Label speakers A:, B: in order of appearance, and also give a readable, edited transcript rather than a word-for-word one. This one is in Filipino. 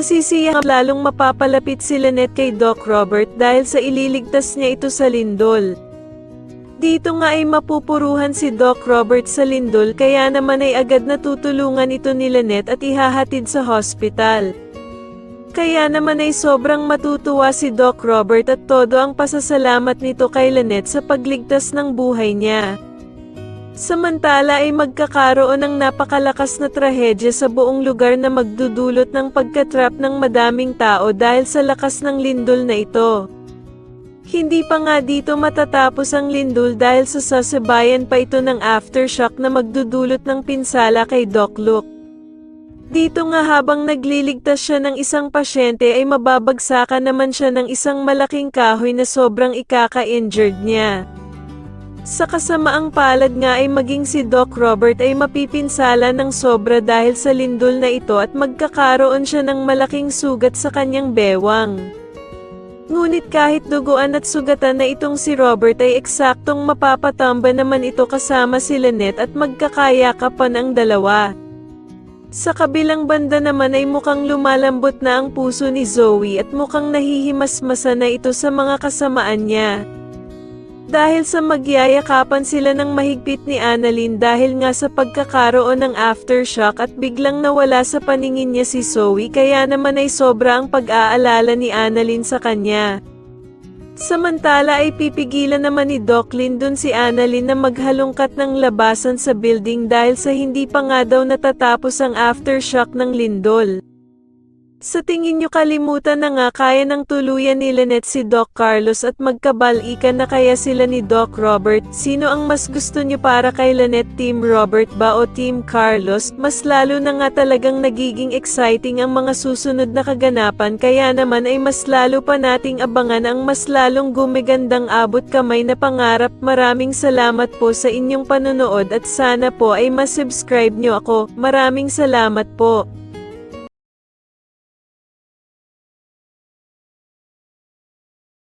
A: Masisiyang lalong mapapalapit si Lynette kay Doc Robert dahil sa ililigtas niya ito sa lindol. Dito nga ay mapupuruhan si Doc Robert sa lindol kaya naman ay agad na tutulungan ito ni Lynette at ihahatid sa hospital. Kaya naman ay sobrang matutuwa si Doc Robert at todo ang pasasalamat nito kay Lynette sa pagligtas ng buhay niya. Samantala ay magkakaroon ng napakalakas na trahedya sa buong lugar na magdudulot ng pagkatrap ng madaming tao dahil sa lakas ng lindol na ito. Hindi pa nga dito matatapos ang lindol dahil sasabayan pa ito ng aftershock na magdudulot ng pinsala kay Doc Luke. Dito nga habang nagliligtas siya ng isang pasyente ay mababagsakan naman siya ng isang malaking kahoy na sobrang ikaka-injured niya. Sa kasamaang palad nga ay maging si Doc Robert ay mapipinsala ng sobra dahil sa lindol na ito at magkakaroon siya ng malaking sugat sa kanyang bewang. Ngunit kahit duguan at sugatan na itong si Robert ay eksaktong mapapatamba naman ito kasama si Lynette at magkakayakapan ang dalawa. Sa kabilang banda naman ay mukhang lumalambot na ang puso ni Zoe at mukhang nahihimasmasa na ito sa mga kasamaan niya. Dahil sa magyayakapan sila ng mahigpit ni Annalyn dahil nga sa pagkakaroon ng aftershock at biglang nawala sa paningin niya si Zoe kaya naman ay sobra ang pag-aalala ni Annalyn sa kanya. Samantala ay pipigilan naman ni Doc Lyndon si Annalyn na maghalungkat ng labasan sa building dahil sa hindi pa nga daw natatapos ang aftershock ng lindol. Sa tingin nyo kalimutan na nga kaya ng tuluyan ni Lynette si Doc Carlos at magkabalikan na kaya sila ni Doc Robert? Sino ang mas gusto nyo para kay Lynette, Team Robert ba o Team Carlos? Mas lalo na nga talagang nagiging exciting ang mga susunod na kaganapan kaya naman ay mas lalo pa nating abangan ang mas lalong gumigandang abot kamay na pangarap. Maraming salamat po sa inyong panonood at sana po ay masubscribe nyo ako. Maraming salamat po.